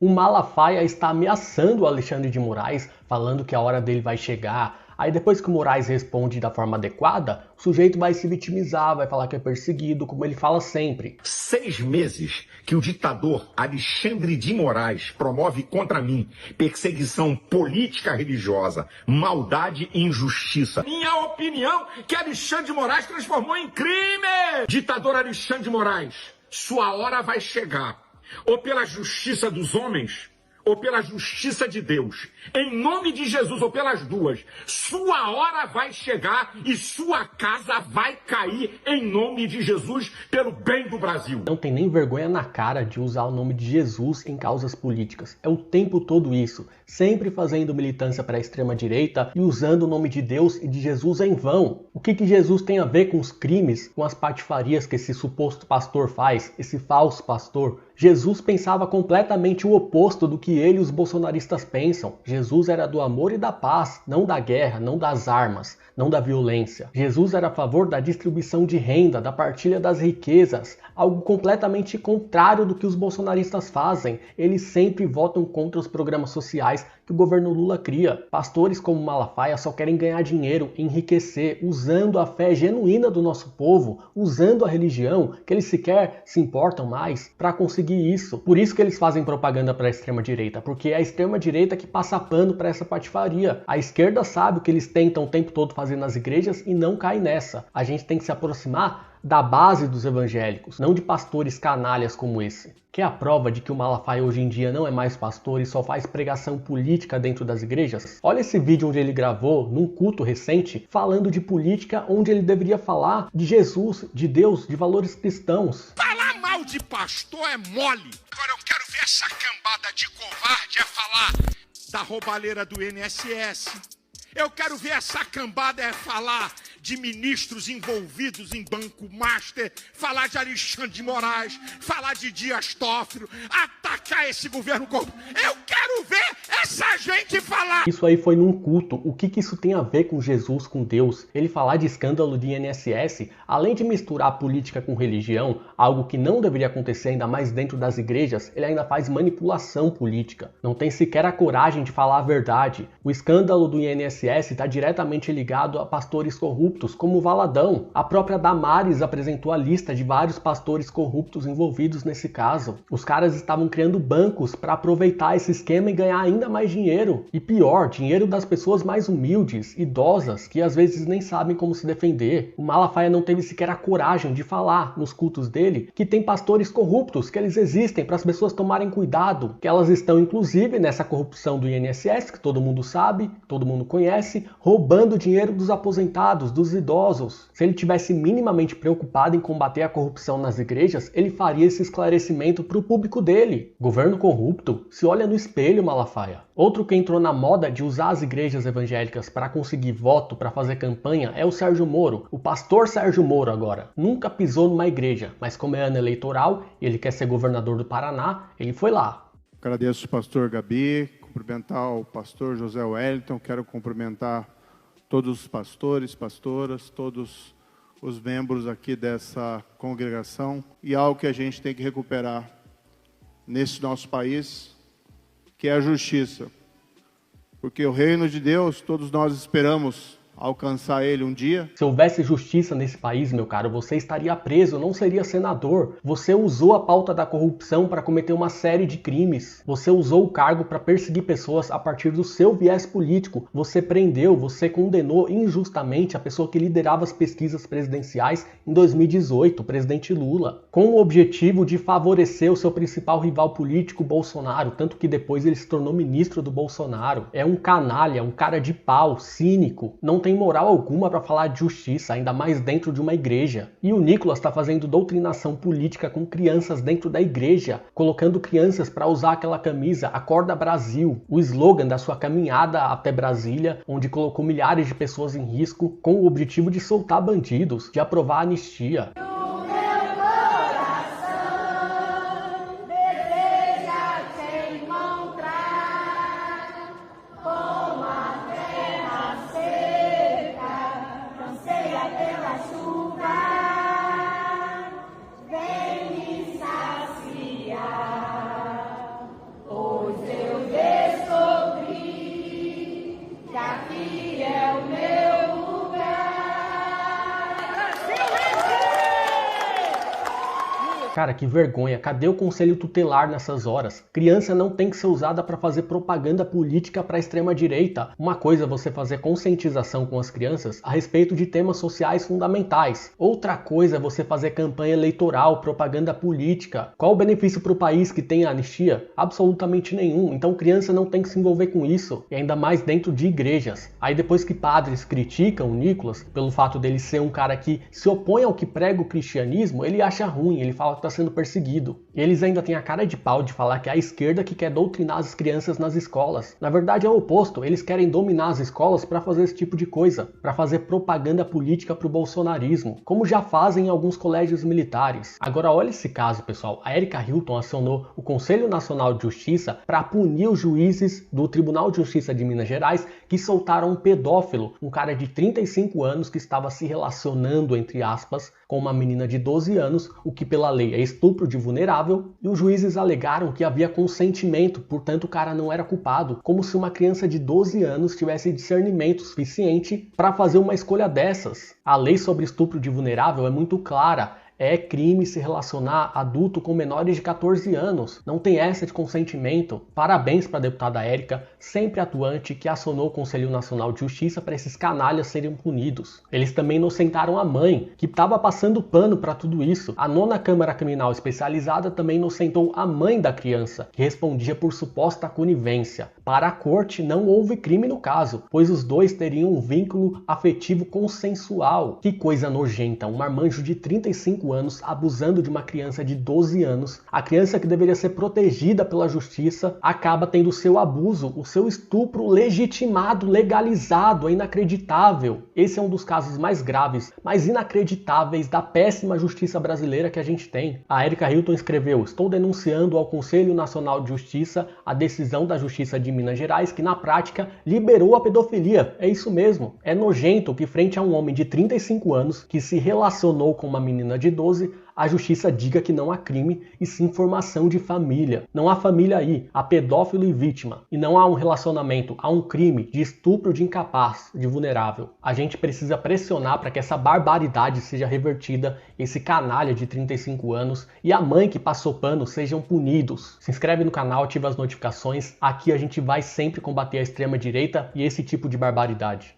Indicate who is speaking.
Speaker 1: O Malafaia está ameaçando o Alexandre de Moraes, falando que a hora dele vai chegar. Aí depois que o Moraes responde da forma adequada, o sujeito vai se vitimizar, vai falar que é perseguido, como ele fala sempre.
Speaker 2: 6 meses que o ditador Alexandre de Moraes promove contra mim perseguição política religiosa, maldade e injustiça. Minha opinião que Alexandre de Moraes transformou em crime! Ditador Alexandre de Moraes, sua hora vai chegar. Ou pela justiça dos homens, ou pela justiça de Deus, em nome de Jesus, ou pelas duas, sua hora vai chegar e sua casa vai cair em nome de Jesus, pelo bem do Brasil.
Speaker 1: Não tem nem vergonha na cara de usar o nome de Jesus em causas políticas. É o tempo todo isso, sempre fazendo militância para a extrema-direita e usando o nome de Deus e de Jesus em vão. O que Jesus tem a ver com os crimes, com as patifarias que esse suposto pastor faz, esse falso pastor? Jesus pensava completamente o oposto do que ele e os bolsonaristas pensam. Jesus era do amor e da paz, não da guerra, não das armas, não da violência. Jesus era a favor da distribuição de renda, da partilha das riquezas, algo completamente contrário do que os bolsonaristas fazem. Eles sempre votam contra os programas sociais que o governo Lula cria. Pastores como Malafaia só querem ganhar dinheiro, enriquecer, usando a fé genuína do nosso povo, usando a religião, que eles sequer se importam mais, para conseguir isso. Por isso que eles fazem propaganda para a extrema-direita, porque é a extrema-direita que passa pano para essa patifaria. A esquerda sabe o que eles tentam o tempo todo fazer nas igrejas e não cai nessa. A gente tem que se aproximar da base dos evangélicos, não de pastores canalhas como esse. Que é a prova de que o Malafaia hoje em dia não é mais pastor e só faz pregação política dentro das igrejas? Olha esse vídeo onde ele gravou, num culto recente, falando de política, onde ele deveria falar de Jesus, de Deus, de valores cristãos.
Speaker 2: Falar mal de pastor é mole. Agora eu quero ver essa cambada de covarde falar da roubalheira do INSS. Eu quero ver essa cambada falar de ministros envolvidos em Banco Master, falar de Alexandre de Moraes, falar de Dias Toffoli, atacar esse governo corrupto. Eu quero ver essa gente falar!
Speaker 1: Isso aí foi num culto. O que isso tem a ver com Jesus, com Deus? Ele falar de escândalo de INSS, além de misturar política com religião, algo que não deveria acontecer ainda mais dentro das igrejas, ele ainda faz manipulação política. Não tem sequer a coragem de falar a verdade. O escândalo do INSS está diretamente ligado a pastores corruptos, como o Valadão. A própria Damares apresentou a lista de vários pastores corruptos envolvidos nesse caso. Os caras estavam criando bancos para aproveitar esse esquema e ganhar ainda mais dinheiro. E pior, dinheiro das pessoas mais humildes, idosas, que às vezes nem sabem como se defender. O Malafaia não teve sequer a coragem de falar nos cultos dele que tem pastores corruptos, que eles existem para as pessoas tomarem cuidado, que elas estão inclusive nessa corrupção do INSS, que todo mundo sabe, todo mundo conhece, roubando dinheiro dos aposentados, dos idosos. Se ele tivesse minimamente preocupado em combater a corrupção nas igrejas, ele faria esse esclarecimento para o público dele. Governo corrupto? Se olha no espelho, Malafaia. Outro que entrou na moda de usar as igrejas evangélicas para conseguir voto, para fazer campanha, é o Sérgio Moro. O pastor Sérgio Moro agora. Nunca pisou numa igreja, mas como é ano eleitoral e ele quer ser governador do Paraná, ele foi lá.
Speaker 3: Agradeço o pastor Gabi, cumprimentar o pastor José Wellington, quero cumprimentar todos os pastores, pastoras, todos os membros aqui dessa congregação. E algo que a gente tem que recuperar nesse nosso país, que é a justiça. Porque o reino de Deus, todos nós esperamos alcançar ele um dia.
Speaker 1: Se houvesse justiça nesse país, meu caro, você estaria preso, não seria senador. Você usou a pauta da corrupção para cometer uma série de crimes. Você usou o cargo para perseguir pessoas a partir do seu viés político. Você prendeu, você condenou injustamente a pessoa que liderava as pesquisas presidenciais em 2018, o presidente Lula, com o objetivo de favorecer o seu principal rival político, Bolsonaro, tanto que depois ele se tornou ministro do Bolsonaro. É um canalha, um cara de pau, cínico, não tem moral alguma para falar de justiça, ainda mais dentro de uma igreja. E o Nicolas está fazendo doutrinação política com crianças dentro da igreja, colocando crianças para usar aquela camisa Acorda Brasil, o slogan da sua caminhada até Brasília, onde colocou milhares de pessoas em risco com o objetivo de soltar bandidos, de aprovar a anistia.
Speaker 4: Oh
Speaker 1: Cara, que vergonha. Cadê o conselho tutelar nessas horas? Criança não tem que ser usada para fazer propaganda política para a extrema direita. Uma coisa é você fazer conscientização com as crianças a respeito de temas sociais fundamentais. Outra coisa é você fazer campanha eleitoral, propaganda política. Qual o benefício para o país que tem a anistia? Absolutamente nenhum. Então criança não tem que se envolver com isso. E ainda mais dentro de igrejas. Aí depois que padres criticam o Nicolas pelo fato dele ser um cara que se opõe ao que prega o cristianismo, ele acha ruim, ele fala que está sendo perseguido. E eles ainda têm a cara de pau de falar que é a esquerda que quer doutrinar as crianças nas escolas. Na verdade é o oposto, eles querem dominar as escolas para fazer esse tipo de coisa, para fazer propaganda política para o bolsonarismo, como já fazem em alguns colégios militares. Agora olha esse caso, pessoal. A Erika Hilton acionou o Conselho Nacional de Justiça para punir os juízes do Tribunal de Justiça de Minas Gerais que soltaram um pedófilo, um cara de 35 anos que estava se relacionando, entre aspas, com uma menina de 12 anos, o que pela lei é estupro de vulnerável, e os juízes alegaram que havia consentimento, portanto o cara não era culpado, como se uma criança de 12 anos tivesse discernimento suficiente para fazer uma escolha dessas. A lei sobre estupro de vulnerável é muito clara. É crime se relacionar adulto com menores de 14 anos. Não tem essa de consentimento. Parabéns para a deputada Érica, sempre atuante, que acionou o Conselho Nacional de Justiça para esses canalhas serem punidos. Eles também inocentaram a mãe, que estava passando pano para tudo isso. A 9ª Câmara Criminal Especializada também inocentou a mãe da criança, que respondia por suposta conivência. Para a corte, não houve crime no caso, pois os dois teriam um vínculo afetivo consensual. Que coisa nojenta, um marmanjo de 35 anos abusando de uma criança de 12 anos. A criança que deveria ser protegida pela justiça acaba tendo o seu abuso, o seu estupro legitimado, legalizado. É inacreditável. Esse é um dos casos mais graves, mais inacreditáveis da péssima justiça brasileira que a gente tem. A Erika Hilton escreveu: estou denunciando ao Conselho Nacional de Justiça a decisão da Justiça de Minas Gerais que na prática liberou a pedofilia. É isso mesmo. É nojento que frente a um homem de 35 anos que se relacionou com uma menina de 12, a justiça diga que não há crime e sim formação de família. Não há família aí, há pedófilo e vítima. E não há um relacionamento, há um crime de estupro de incapaz, de vulnerável. A gente precisa pressionar para que essa barbaridade seja revertida, esse canalha de 35 anos e a mãe que passou pano sejam punidos. Se inscreve no canal, ativa as notificações. Aqui a gente vai sempre combater a extrema direita e esse tipo de barbaridade.